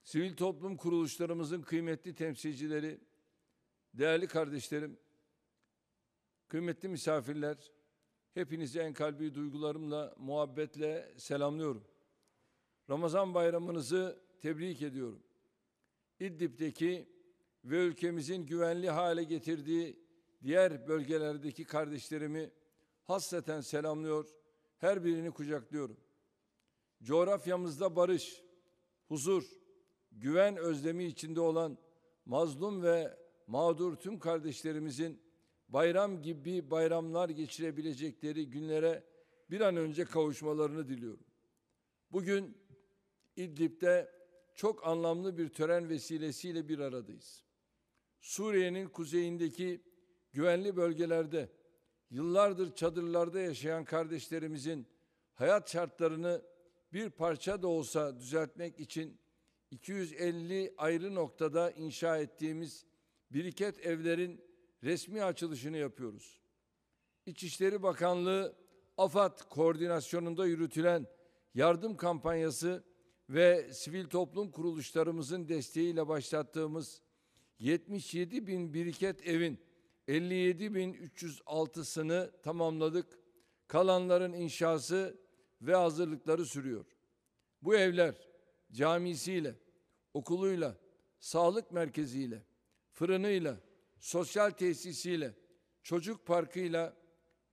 Sivil toplum kuruluşlarımızın kıymetli temsilcileri, değerli kardeşlerim, kıymetli misafirler, hepinizi en kalbi duygularımla, muhabbetle selamlıyorum. Ramazan bayramınızı tebrik ediyorum. İdlib'deki ve ülkemizin güvenli hale getirdiği diğer bölgelerdeki kardeşlerimi hasreten selamlıyor, her birini kucaklıyorum. Coğrafyamızda barış, huzur, güven özlemi içinde olan mazlum ve mağdur tüm kardeşlerimizin bayram gibi bayramlar geçirebilecekleri günlere bir an önce kavuşmalarını diliyorum. Bugün İdlib'de çok anlamlı bir tören vesilesiyle bir aradayız. Suriye'nin kuzeyindeki güvenli bölgelerde yıllardır çadırlarda yaşayan kardeşlerimizin hayat şartlarını bir parça da olsa düzeltmek için 250 ayrı noktada inşa ettiğimiz biriket evlerin resmi açılışını yapıyoruz. İçişleri Bakanlığı, AFAD koordinasyonunda yürütülen yardım kampanyası ve sivil toplum kuruluşlarımızın desteğiyle başlattığımız 77 bin biriket evin 57.306'sını tamamladık. Kalanların inşası ve hazırlıkları sürüyor. Bu evler camisiyle, okuluyla, sağlık merkeziyle, fırınıyla, sosyal tesisiyle, çocuk parkıyla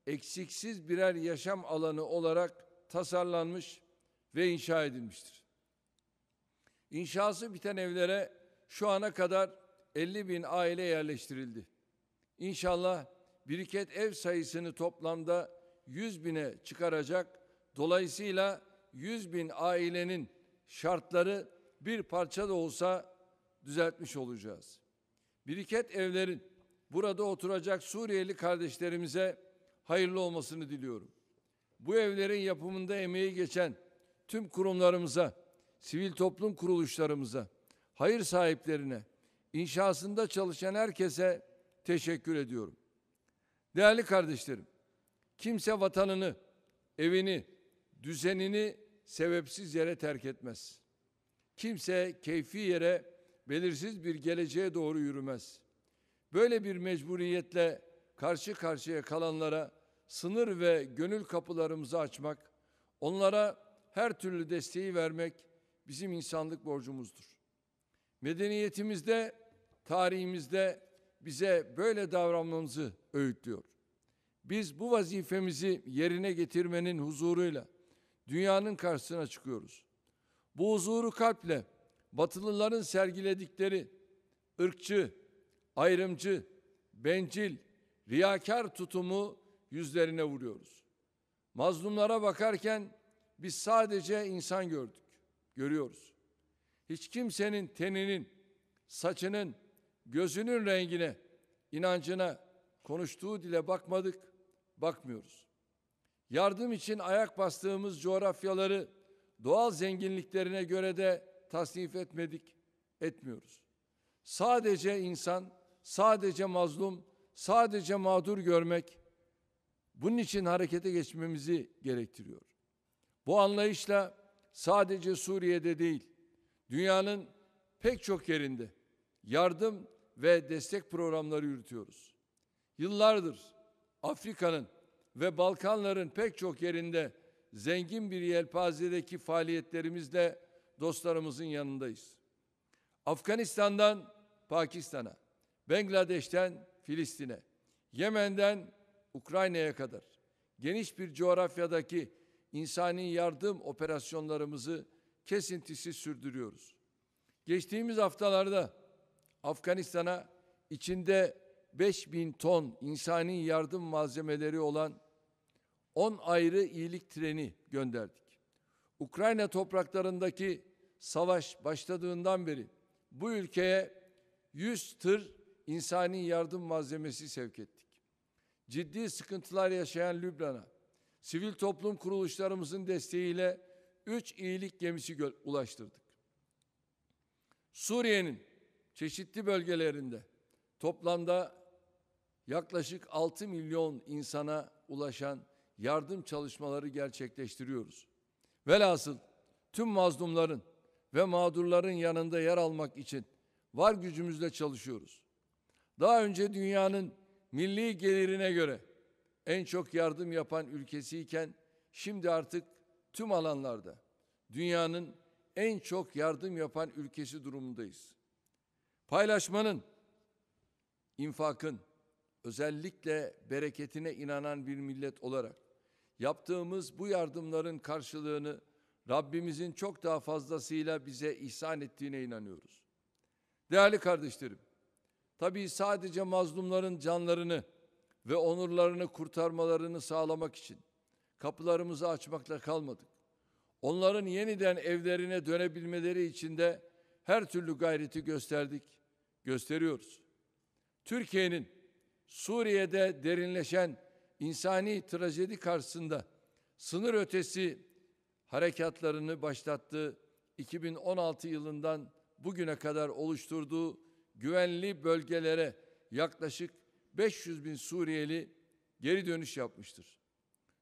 eksiksiz birer yaşam alanı olarak tasarlanmış ve inşa edilmiştir. İnşası biten evlere şu ana kadar 50 bin aile yerleştirildi. İnşallah biriket ev sayısını toplamda 100 bine çıkaracak, dolayısıyla 100 bin ailenin şartları bir parça da olsa düzeltmiş olacağız. Biriket evlerin burada oturacak Suriyeli kardeşlerimize hayırlı olmasını diliyorum. Bu evlerin yapımında emeği geçen tüm kurumlarımıza, sivil toplum kuruluşlarımıza, hayır sahiplerine, inşasında çalışan herkese teşekkür ediyorum. Değerli kardeşlerim, kimse vatanını, evini, düzenini sebepsiz yere terk etmez. Kimse keyfi yere, belirsiz bir geleceğe doğru yürümez. Böyle bir mecburiyetle karşı karşıya kalanlara sınır ve gönül kapılarımızı açmak, onlara her türlü desteği vermek bizim insanlık borcumuzdur. Medeniyetimizde, tarihimizde bize böyle davranmamızı öğütlüyor. Biz bu vazifemizi yerine getirmenin huzuruyla dünyanın karşısına çıkıyoruz. Bu huzuru kalple Batılıların sergiledikleri ırkçı, ayrımcı, bencil, riyakar tutumu yüzlerine vuruyoruz. Mazlumlara bakarken biz sadece insan gördük, görüyoruz. Hiç kimsenin teninin, saçının, gözünün rengine, inancına, konuştuğu dile bakmadık, bakmıyoruz. Yardım için ayak bastığımız coğrafyaları doğal zenginliklerine göre de tasnif etmedik, etmiyoruz. Sadece insan, sadece mazlum, sadece mağdur görmek, bunun için harekete geçmemizi gerektiriyor. Bu anlayışla sadece Suriye'de değil, dünyanın pek çok yerinde yardım ve destek programları yürütüyoruz. Yıllardır Afrika'nın ve Balkanların pek çok yerinde zengin bir yelpazedeki faaliyetlerimizle dostlarımızın yanındayız. Afganistan'dan Pakistan'a, Bangladeş'ten Filistin'e, Yemen'den Ukrayna'ya kadar geniş bir coğrafyadaki insani yardım operasyonlarımızı kesintisiz sürdürüyoruz. Geçtiğimiz haftalarda Afganistan'a içinde 5.000 ton insani yardım malzemeleri olan 10 ayrı iyilik treni gönderdik. Ukrayna topraklarındaki savaş başladığından beri bu ülkeye 100 tır insani yardım malzemesi sevk ettik. Ciddi sıkıntılar yaşayan Lübnan'a sivil toplum kuruluşlarımızın desteğiyle 3 iyilik gemisi ulaştırdık. Suriye'nin çeşitli bölgelerinde toplamda yaklaşık 6 milyon insana ulaşan yardım çalışmaları gerçekleştiriyoruz. Velhasıl tüm mazlumların ve mağdurların yanında yer almak için var gücümüzle çalışıyoruz. Daha önce dünyanın milli gelirine göre en çok yardım yapan ülkesiyken şimdi artık tüm alanlarda dünyanın en çok yardım yapan ülkesi durumundayız. Paylaşmanın, infakın, özellikle bereketine inanan bir millet olarak yaptığımız bu yardımların karşılığını Rabbimizin çok daha fazlasıyla bize ihsan ettiğine inanıyoruz. Değerli kardeşlerim, tabii sadece mazlumların canlarını ve onurlarını kurtarmalarını sağlamak için kapılarımızı açmakla kalmadık. Onların yeniden evlerine dönebilmeleri için de her türlü gayreti gösterdik, gösteriyoruz. Türkiye'nin Suriye'de derinleşen insani trajedi karşısında sınır ötesi harekatlarını başlattığı 2016 yılından bugüne kadar oluşturduğu güvenli bölgelere yaklaşık 500 bin Suriyeli geri dönüş yapmıştır.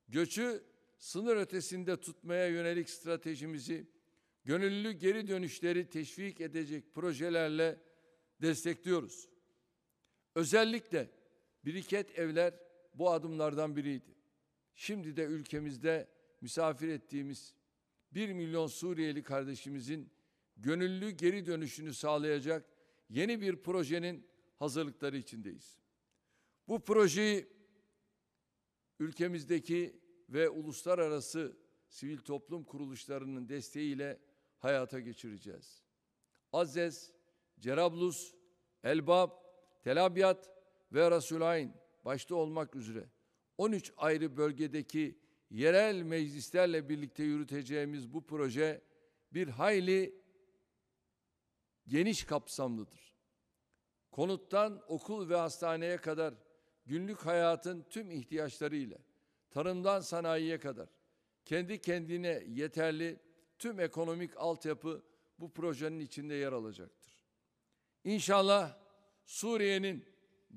Göçü sınır ötesinde tutmaya yönelik stratejimizi gönüllü geri dönüşleri teşvik edecek projelerle destekliyoruz. Özellikle biriket evler bu adımlardan biriydi. Şimdi de ülkemizde misafir ettiğimiz 1 milyon Suriyeli kardeşimizin gönüllü geri dönüşünü sağlayacak yeni bir projenin hazırlıkları içindeyiz. Bu projeyi ülkemizdeki ve uluslararası sivil toplum kuruluşlarının desteğiyle hayata geçireceğiz. Azzez, Cerablus, Elbap, Tel Abyad ve Rasulayn başta olmak üzere 13 ayrı bölgedeki yerel meclislerle birlikte yürüteceğimiz bu proje bir hayli geniş kapsamlıdır. Konuttan okul ve hastaneye kadar günlük hayatın tüm ihtiyaçları ile tarımdan sanayiye kadar kendi kendine yeterli tüm ekonomik altyapı bu projenin içinde yer alacaktır. İnşallah Suriye'nin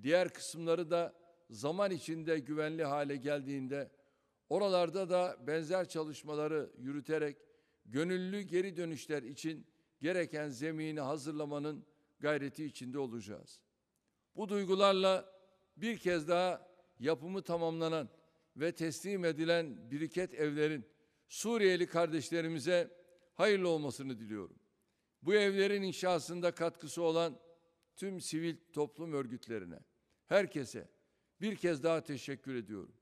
diğer kısımları da zaman içinde güvenli hale geldiğinde oralarda da benzer çalışmaları yürüterek gönüllü geri dönüşler için gereken zemini hazırlamanın gayreti içinde olacağız. Bu duygularla bir kez daha yapımı tamamlanan ve teslim edilen biriket evlerin Suriyeli kardeşlerimize hayırlı olmasını diliyorum. Bu evlerin inşasında katkısı olan tüm sivil toplum örgütlerine, herkese bir kez daha teşekkür ediyorum.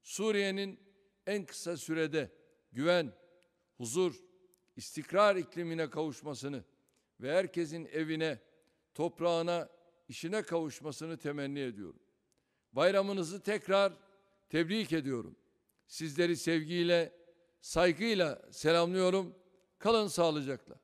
Suriye'nin en kısa sürede güven, huzur, istikrar iklimine kavuşmasını ve herkesin evine, toprağına, işine kavuşmasını temenni ediyorum. Bayramınızı tekrar tebrik ediyorum. Sizleri sevgiyle, saygıyla selamlıyorum. Kalın sağlıcakla.